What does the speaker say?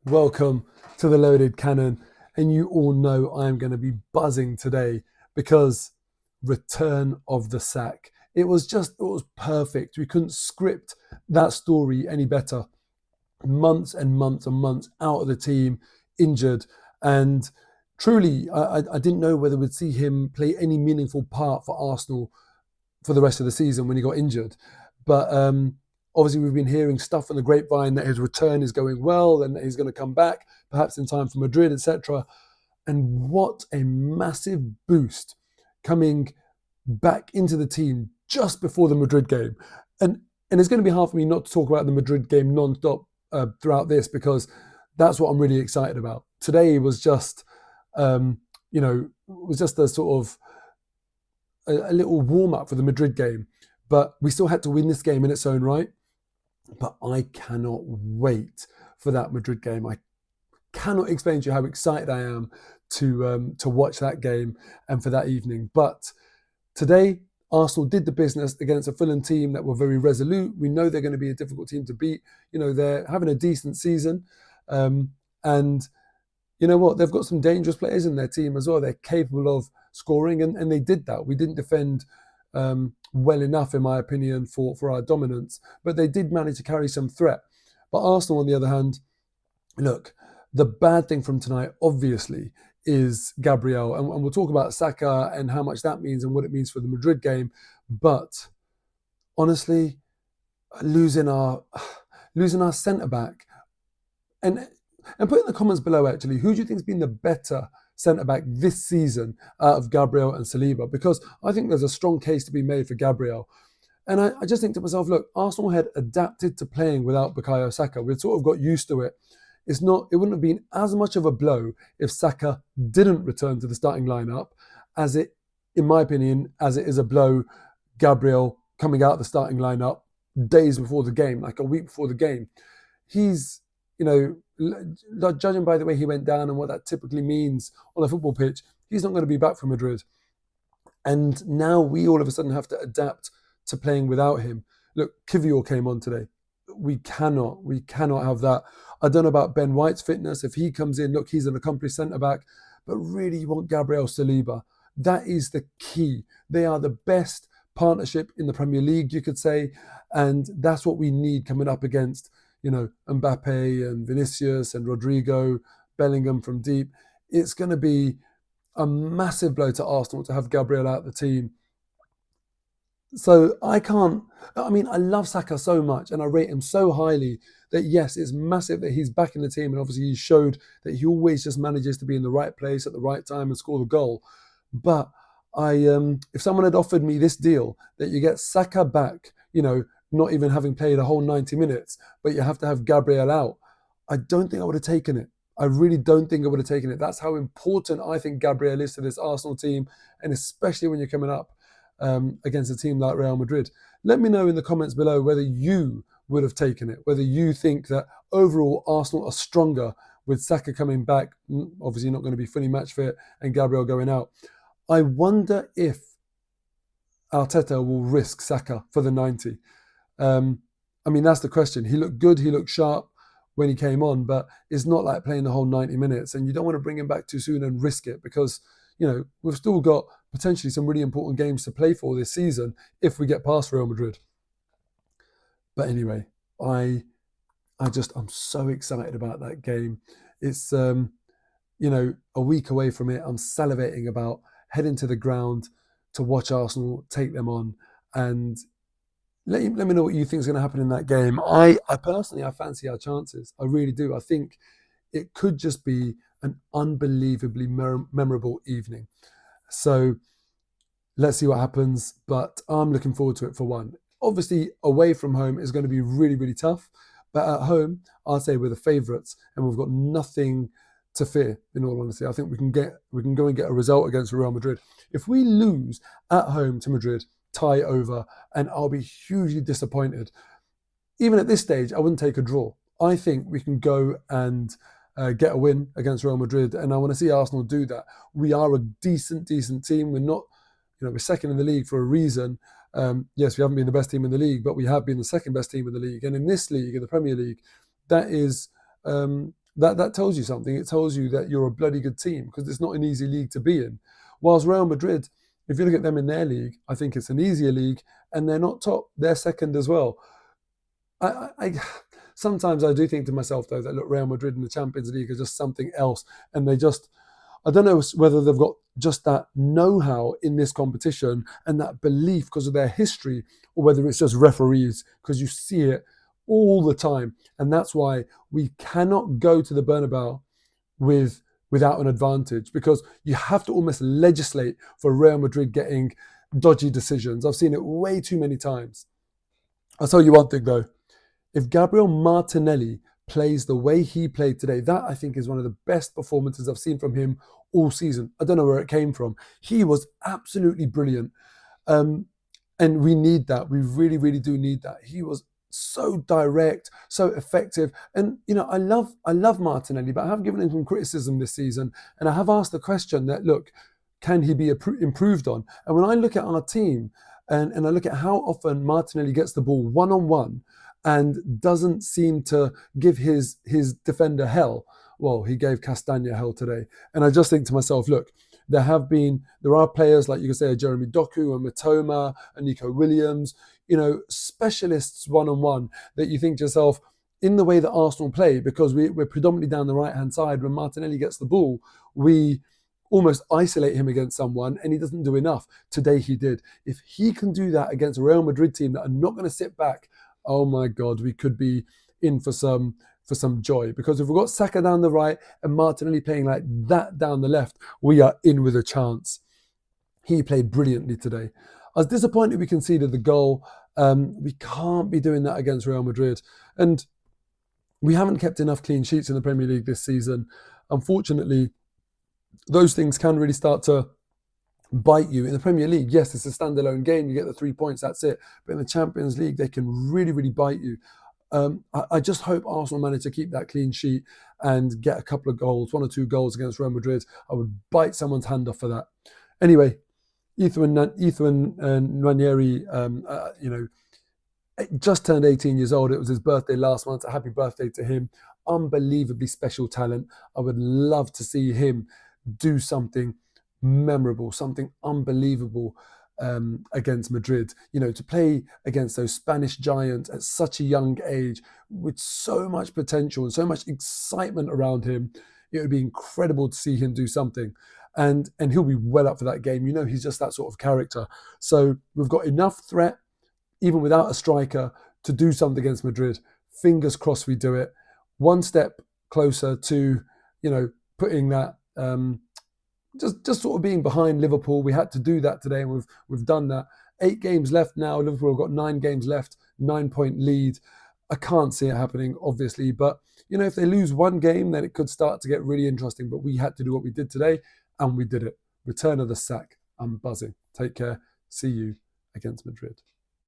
Welcome to the Loaded Cannon. And you all know I'm going to be buzzing today because return of the sack. It was perfect. We couldn't script that story any better. Months and months and months out of the team, injured. And truly, I didn't know whether we'd see him play any meaningful part for Arsenal for the rest of the season when he got injured. But obviously, we've been hearing stuff on the grapevine that his return is going well and that he's going to come back, perhaps in time for Madrid, etc. And what a massive boost coming back into the team just before the Madrid game. And it's going to be hard for me not to talk about the Madrid game non-stop throughout this because that's what I'm really excited about. Today was just, was just a sort of a little warm up for the Madrid game, but we still had to win this game in its own right. But I cannot wait for that Madrid game. I cannot explain to you how excited I am to watch that game and for that evening. But today, Arsenal did the business against a Fulham team that were very resolute. We know they're going to be a difficult team to beat. They're having a decent season, and you know what? They've got some dangerous players in their team as well. They're capable of scoring, and they did that. We didn't defend well enough, in my opinion, for our dominance, but they did manage to carry some threat. But Arsenal, on the other hand, look, the bad thing from tonight, obviously, is Gabriel, and we'll talk about Saka and how much that means and what it means for the Madrid game. But honestly, losing our centre back, and put in the comments below, actually, who do you think has been the better centre-back this season out of Gabriel and Saliba? Because I think there's a strong case to be made for Gabriel. And I just think to myself, look, Arsenal had adapted to playing without Bukayo Saka. We'd sort of got used to it. It wouldn't have been as much of a blow if Saka didn't return to the starting lineup as it, in my opinion, as it is a blow Gabriel coming out of the starting lineup days before the game, like a week before the game. He's, judging by the way he went down and what that typically means on a football pitch, he's not going to be back for Madrid. And now we all of a sudden have to adapt to playing without him. Look, Kivior came on today. We cannot have that. I don't know about Ben White's fitness. If he comes in, look, he's an accomplished centre-back. But really, you want Gabriel Saliba. That is the key. They are the best partnership in the Premier League, you could say. And that's what we need coming up against Mbappe and Vinicius and Rodrigo, Bellingham from deep. It's going to be a massive blow to Arsenal to have Gabriel out of the team. So I love Saka so much and I rate him so highly that yes, it's massive that he's back in the team. And obviously he showed that he always just manages to be in the right place at the right time and score the goal. But if someone had offered me this deal that you get Saka back, not even having played a whole 90 minutes, but you have to have Gabriel out, I don't think I would have taken it. I really don't think I would have taken it. That's how important I think Gabriel is to this Arsenal team, and especially when you're coming up against a team like Real Madrid. Let me know in the comments below whether you would have taken it, whether you think that overall Arsenal are stronger with Saka coming back, obviously not going to be fully match fit, and Gabriel going out. I wonder if Arteta will risk Saka for the 90. That's the question. He looked good, he looked sharp when he came on, but it's not like playing the whole 90 minutes, and you don't want to bring him back too soon and risk it because, we've still got potentially some really important games to play for this season if we get past Real Madrid. But anyway, I'm so excited about that game. It's, a week away from it. I'm salivating about heading to the ground to watch Arsenal take them on. And let me know what you think is going to happen in that game. I personally fancy our chances. I really do. I think it could just be an unbelievably memorable evening. So let's see what happens. But I'm looking forward to it for one. Obviously, away from home is going to be really, really tough. But at home, I'd say we're the favourites, and we've got nothing to fear. In all honesty, I think we can go and get a result against Real Madrid. If we lose at home to Madrid, tie over, and I'll be hugely disappointed. Even at this stage, I wouldn't take a draw. I think we can go and get a win against Real Madrid, and I want to see Arsenal do that. We are a decent team. We're not, we're second in the league for a reason. Yes, we haven't been the best team in the league, but we have been the second best team in the league. And in this league, in the Premier League, that is That tells you something. It tells you that you're a bloody good team, because it's not an easy league to be in. Whilst Real Madrid, if you look at them in their league, I think it's an easier league, and they're not top. They're second as well. I sometimes I do think to myself though that look, Real Madrid in the Champions League are just something else, and they just, I don't know whether they've got just that know-how in this competition and that belief because of their history, or whether it's just referees, because you see it all the time, and that's why we cannot go to the Bernabeu without an advantage, because you have to almost legislate for Real Madrid getting dodgy decisions. I've seen it way too many times. I'll tell you one thing though. If Gabriel Martinelli plays the way he played today, that I think is one of the best performances I've seen from him all season. I don't know where it came from. He was absolutely brilliant. Um, and we need that. We really, really do need that. He was so direct, so effective. And I love Martinelli, but I have given him some criticism this season. And I have asked the question that, look, can he be improved on? And when I look at our team and I look at how often Martinelli gets the ball one-on-one and doesn't seem to give his defender hell. Well, he gave Castagna hell today. And I just think to myself, look, there are players like you could say Jeremy Doku and Matoma and Nico Williams, specialists one-on-one, that you think to yourself, in the way that Arsenal play, because we're predominantly down the right-hand side, when Martinelli gets the ball, we almost isolate him against someone, and he doesn't do enough. Today he did. If he can do that against a Real Madrid team that are not going to sit back, oh my God, we could be in for some joy. Because if we've got Saka down the right and Martinelli playing like that down the left, we are in with a chance. He played brilliantly today. I was disappointed we conceded the goal. We can't be doing that against Real Madrid. And we haven't kept enough clean sheets in the Premier League this season. Unfortunately, those things can really start to bite you. In the Premier League, yes, it's a standalone game, you get the 3 points, that's it. But in the Champions League, they can really, really bite you. I just hope Arsenal manage to keep that clean sheet and get a couple of goals, 1 or 2 goals against Real Madrid. I would bite someone's hand off for that. Anyway, Ethan Nwaneri, just turned 18 years old. It was his birthday last month. A happy birthday to him. Unbelievably special talent. I would love to see him do something memorable, something unbelievable against Madrid. To play against those Spanish giants at such a young age with so much potential and so much excitement around him, it would be incredible to see him do something. And he'll be well up for that game. He's just that sort of character. So we've got enough threat, even without a striker, to do something against Madrid. Fingers crossed we do it. One step closer to, putting that, just sort of being behind Liverpool. We had to do that today, and we've done that. 8 games left now. Liverpool have got 9 games left, 9-point lead. I can't see it happening, obviously, but if they lose one game, then it could start to get really interesting. But we had to do what we did today, and we did it. Return of the sack. I'm buzzing. Take care. See you against Madrid.